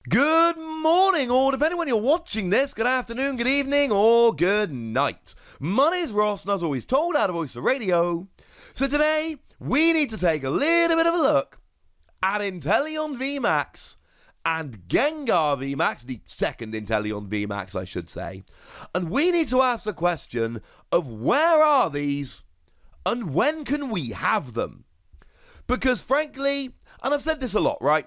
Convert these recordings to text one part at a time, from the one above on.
Good morning, or depending when you're watching this, good afternoon, good evening, or good night. My name's Ross, and as always told out of Voice of Radio. So today, we need to take a little bit of a look at Inteleon VMAX and Gengar VMAX, the second Inteleon VMAX, I should say. And we need to ask the question of where are these, and when can we have them? Because frankly, and I've said this a lot, right?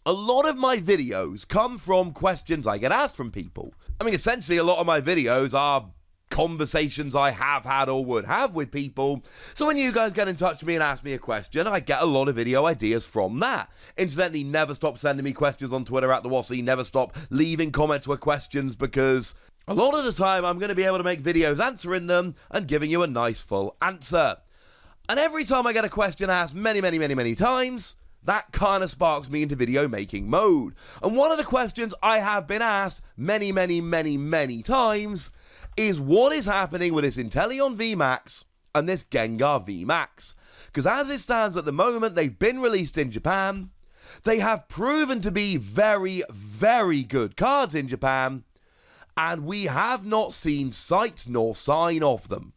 A lot of my videos come from questions I get asked from people. I mean, essentially, a lot of my videos are conversations I have had or would have with people. So when you guys get in touch with me and ask me a question, I get a lot of video ideas from that. Incidentally, never stop sending me questions on Twitter at the Wassy. Never stop leaving comments with questions, because a lot of the time I'm going to be able to make videos answering them and giving you a nice full answer. And every time I get a question asked many times, that kind of sparks me into video making mode. And one of the questions I have been asked many times is what is happening with this Inteleon VMAX and this Gengar VMAX. Because as it stands at the moment, they've been released in Japan. They have proven to be very good cards in Japan. And we have not seen sight nor sign of them.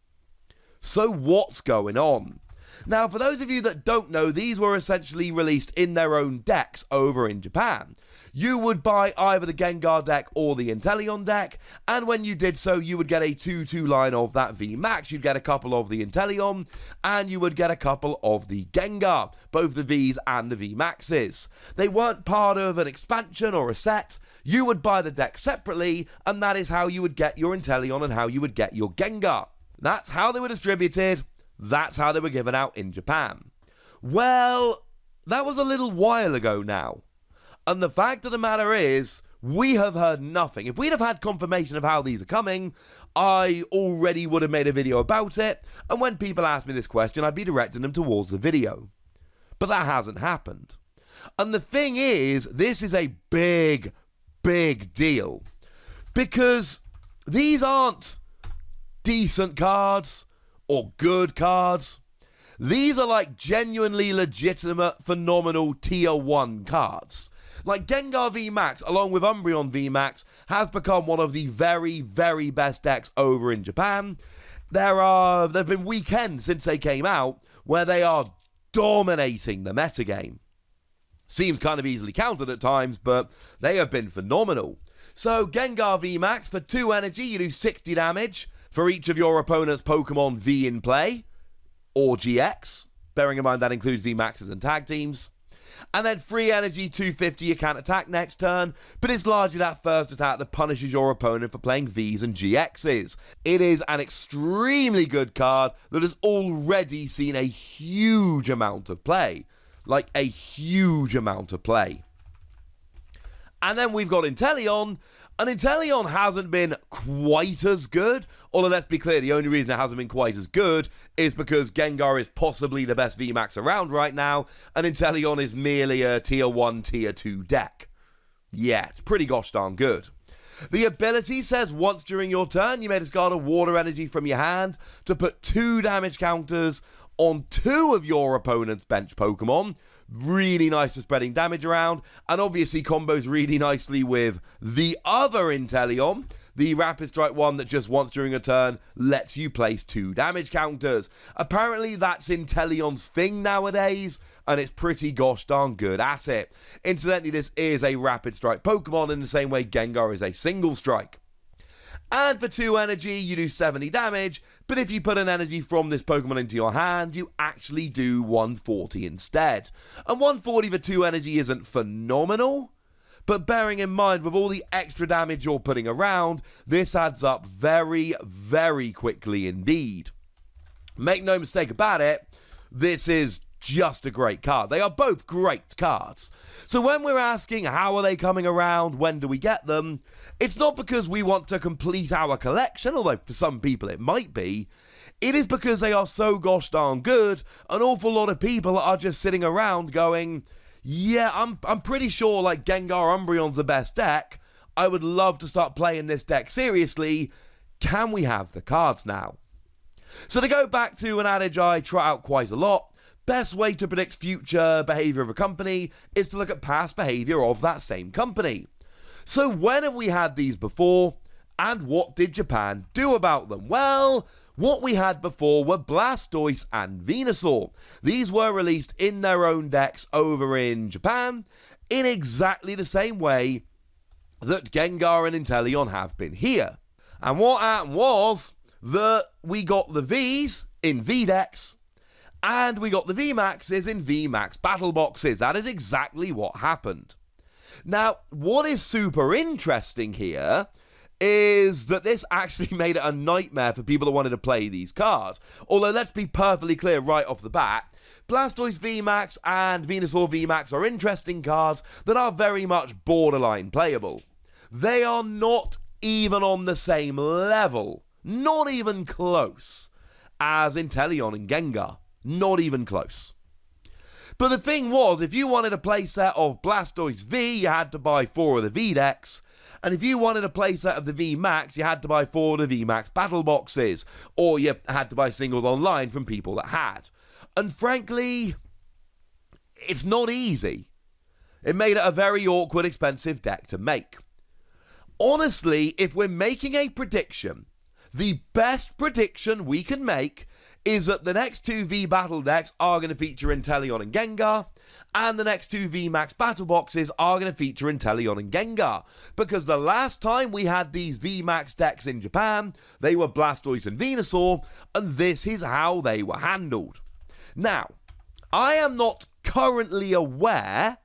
So what's going on? Now, for those of you that don't know, these were essentially released in their own decks over in Japan. You would buy either the Gengar deck or the Inteleon deck, and when you did so, you would get a 2-2 line of that VMAX, you'd get a couple of the Inteleon, and you would get a couple of the Gengar, both the Vs and the VMAXs. They weren't part of an expansion or a set. You would buy the deck separately, and that is how you would get your Inteleon and how you would get your Gengar. That's how they were distributed. That's how they were given out in Japan. Well, that was a little while ago now. And the fact of the matter is, we have heard nothing. If we'd have had confirmation of how these are coming, I already would have made a video about it. And when people ask me this question, I'd be directing them towards the video. But that hasn't happened. And the thing is, this is a big deal. Because these aren't decent cards or good cards. These are like genuinely legitimate, phenomenal tier 1 cards. Like Gengar VMAX, along with Umbreon VMAX, has become one of the very best decks over in Japan. There have been weekends since they came out where they are dominating the metagame. Seems kind of easily countered at times, but they have been phenomenal. So Gengar VMAX, for 2 energy, you do 60 damage for each of your opponent's Pokemon V in play, or GX, bearing in mind that includes VMAXs and tag teams. And then 3 energy, 250, you can't attack next turn, but it's largely that first attack that punishes your opponent for playing Vs and GXs. It is an extremely good card that has already seen a huge amount of play. Like a huge amount of play. And then we've got Inteleon, and Inteleon hasn't been quite as good, although let's be clear, the only reason it hasn't been quite as good is because Gengar is possibly the best VMAX around right now, and Inteleon is merely a tier 1, tier 2 deck. Yeah, it's pretty gosh darn good. The ability says once during your turn, you may discard a water energy from your hand to put 2 damage counters on 2 of your opponent's bench Pokemon. Really nice for spreading damage around, and obviously combos really nicely with the other Inteleon, the Rapid Strike one that just once during a turn lets you place 2 damage counters. Apparently that's Inteleon's thing nowadays, and it's pretty gosh darn good at it. Incidentally, this is a Rapid Strike Pokemon in the same way Gengar is a Single Strike. And for 2 energy, you do 70 damage, but if you put an energy from this Pokemon into your hand, you actually do 140 instead. And 140 for 2 energy isn't phenomenal, but bearing in mind with all the extra damage you're putting around, this adds up very quickly indeed. Make no mistake about it, this is just a great card. They are both great cards. So when we're asking how are they coming around, when do we get them, it's not because we want to complete our collection, although for some people it might be. It is because they are so gosh darn good, an awful lot of people are just sitting around going, yeah, I'm pretty sure like Gengar Umbreon's the best deck. I would love to start playing this deck seriously. Can we have the cards now? So to go back to an adage I trot out quite a lot, best way to predict future behavior of a company is to look at past behavior of that same company. So when have we had these before, and what did Japan do about them? Well, what we had before were Blastoise and Venusaur. These were released in their own decks over in Japan in exactly the same way that Gengar and Inteleon have been here. And what happened was that we got the Vs in V-decks, and we got the VMAXs in VMAX battle boxes. That is exactly what happened. Now, what is super interesting here is that this actually made it a nightmare for people that wanted to play these cards. Although, let's be perfectly clear right off the bat, Blastoise VMAX and Venusaur VMAX are interesting cards that are very much borderline playable. They are not even on the same level, not even close, as Inteleon and Gengar. Not even close. But the thing was, if you wanted a playset of Blastoise V, you had to buy 4 of the V decks. And if you wanted a playset of the VMAX, you had to buy 4 of the VMAX battle boxes. Or you had to buy singles online from people that had. And frankly, it's not easy. It made it a very awkward, expensive deck to make. Honestly, if we're making a prediction, the best prediction we can make is that the next 2 V battle decks are going to feature Inteleon and Gengar, and the next 2 VMAX battle boxes are going to feature Inteleon and Gengar. Because the last time we had these VMAX decks in Japan, they were Blastoise and Venusaur, and this is how they were handled. Now, I am not currently aware,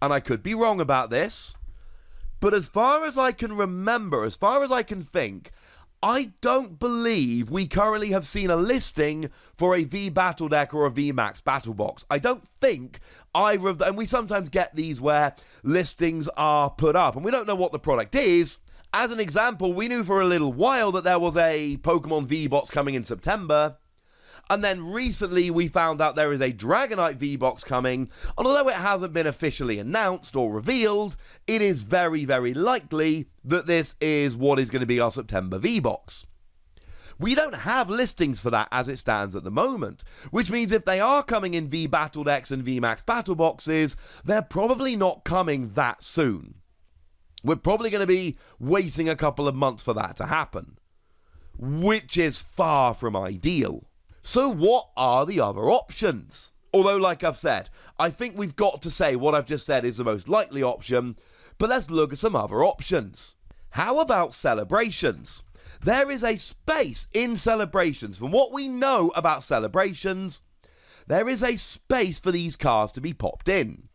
and I could be wrong about this, but as far as I can remember, as far as I can think, I don't believe we currently have seen a listing for a V Battle deck or a VMAX Battle Box. I don't think either of them, and we sometimes get these where listings are put up, and we don't know what the product is. As an example, we knew for a little while that there was a Pokémon V-Box coming in September, and then recently we found out there is a Dragonite V-Box coming, and although it hasn't been officially announced or revealed, it is very, very likely that this is what is going to be our September V-Box. We don't have listings for that as it stands at the moment, which means if they are coming in V Battle decks and VMAX Battle Boxes, they're probably not coming that soon. We're probably going to be waiting a couple of months for that to happen, which is far from ideal. So what are the other options? Although, like I've said, I think we've got to say what I've just said is the most likely option, but let's look at some other options. How about celebrations? There is a space in celebrations. From what we know about celebrations, there is a space for these cards to be popped in.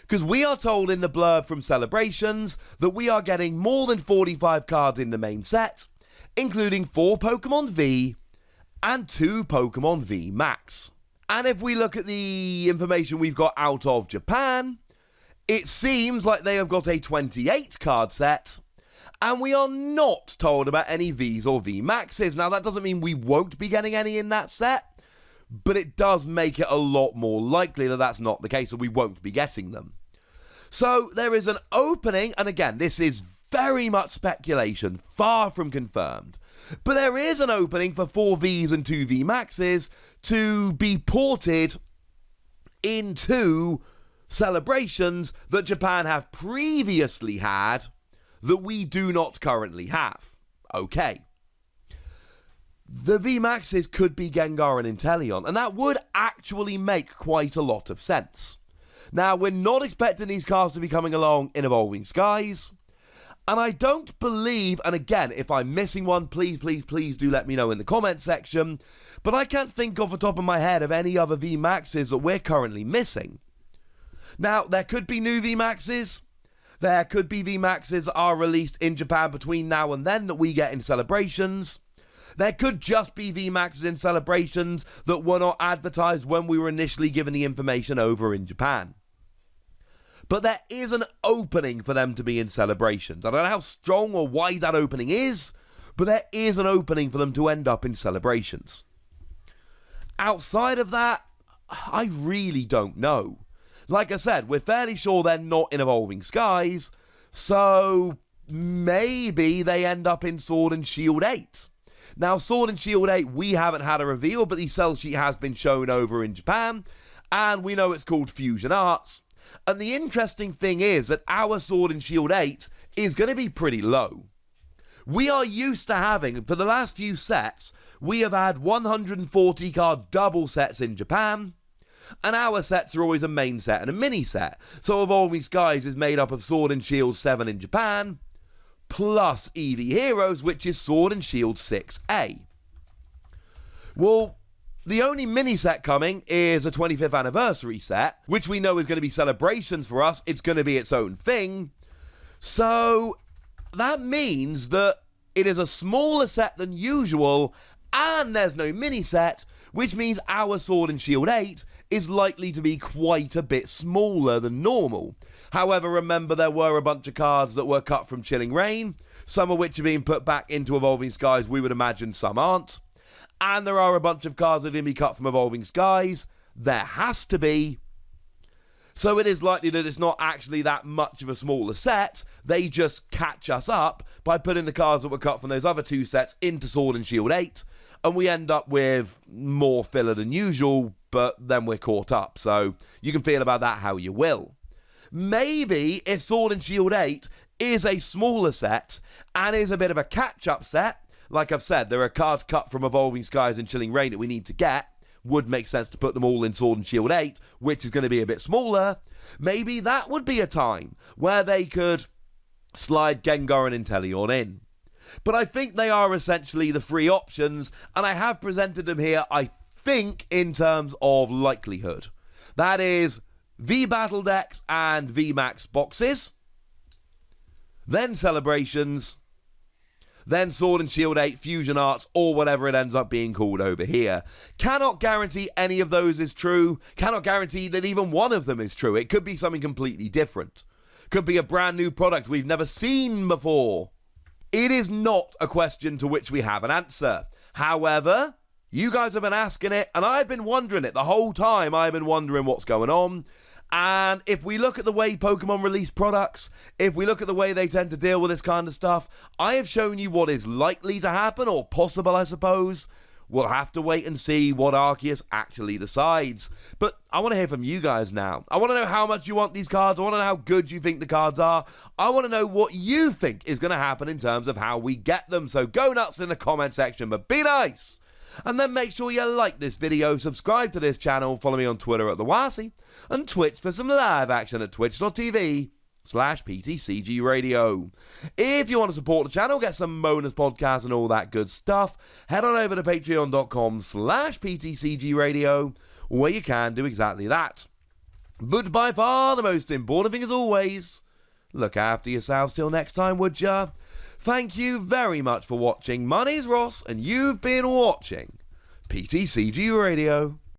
Because we are told in the blurb from celebrations that we are getting more than 45 cards in the main set, including 4 Pokemon V and 2 Pokemon V Max. And if we look at the information we've got out of Japan, it seems like they have got a 28 card set, and we are not told about any Vs or V Maxes. Now, that doesn't mean we won't be getting any in that set, but it does make it a lot more likely that that's not the case, and we won't be getting them. So there is an opening, and again, this is very much speculation, far from confirmed. But there is an opening for 4 Vs and 2 V Maxes to be ported into celebrations that Japan have previously had that we do not currently have. Okay. The V Maxes could be Gengar and Inteleon, and that would actually make quite a lot of sense. Now, we're not expecting these cards to be coming along in Evolving Skies. And I don't believe, and again, if I'm missing one, please do let me know in the comment section. But I can't think off the top of my head of any other VMAXs that we're currently missing. Now, there could be new VMAXs. There could be VMAXs that are released in Japan between now and then that we get in celebrations. There could just be VMAXs in celebrations that were not advertised when we were initially given the information over in Japan. But there is an opening for them to be in celebrations. I don't know how strong or wide that opening is, but there is an opening for them to end up in celebrations. Outside of that, I really don't know. Like I said, we're fairly sure they're not in Evolving Skies, so maybe they end up in Sword and Shield 8. Now, Sword and Shield 8, we haven't had a reveal, but the sell sheet has been shown over in Japan, and we know it's called Fusion Arts. And the interesting thing is that our Sword and Shield 8 is going to be pretty low. We are used to having, for the last few sets, we have had 140 card double sets in Japan, and our sets are always a main set and a mini set. So Evolving Skies is made up of Sword and Shield 7 in Japan, plus Eevee Heroes, which is Sword and Shield 6A. Well, the only mini set coming is a 25th anniversary set, which we know is going to be celebrations for us. It's going to be its own thing. So that means that it is a smaller set than usual, and there's no mini set, which means our Sword and Shield 8 is likely to be quite a bit smaller than normal. However, remember there were a bunch of cards that were cut from Chilling Reign, some of which are being put back into Evolving Skies, we would imagine some aren't. And there are a bunch of cards that are going to be cut from Evolving Skies. There has to be. So it is likely that it's not actually that much of a smaller set. They just catch us up by putting the cards that were cut from those other two sets into Sword and Shield 8. And we end up with more filler than usual, but then we're caught up. So you can feel about that how you will. Maybe if Sword and Shield 8 is a smaller set and is a bit of a catch-up set, like I've said, there are cards cut from Evolving Skies and Chilling Reign that we need to get. Would make sense to put them all in Sword and Shield 8, which is going to be a bit smaller. Maybe that would be a time where they could slide Gengar and Inteleon in. But I think they are essentially the three options, and I have presented them here, I think, in terms of likelihood. That is V Battle Decks and VMAX boxes, then Celebrations, then Sword and Shield 8, Fusion Arts, or whatever it ends up being called over here. Cannot guarantee any of those is true. Cannot guarantee that even one of them is true. It could be something completely different. Could be a brand new product we've never seen before. It is not a question to which we have an answer. However, you guys have been asking it, and I've been wondering it. The whole time I've been wondering what's going on. And if we look at the way Pokemon release products, if we look at the way they tend to deal with this kind of stuff, I have shown you what is likely to happen, or possible, I suppose. We'll have to wait and see what Arceus actually decides. But I want to hear from you guys now. I want to know how much you want these cards. I want to know how good you think the cards are. I want to know what you think is going to happen in terms of how we get them. So go nuts in the comment section, but be nice. And then make sure you like this video, subscribe to this channel, follow me on Twitter at TheWasi, and Twitch for some live action at twitch.tv/PTCG Radio. If you want to support the channel, get some bonus podcasts and all that good stuff, head on over to patreon.com/PTCG Radio, where you can do exactly that. But by far the most important thing as always, look after yourselves till next time, would ya? Thank you very much for watching. My name's Ross, and you've been watching PTCG Radio.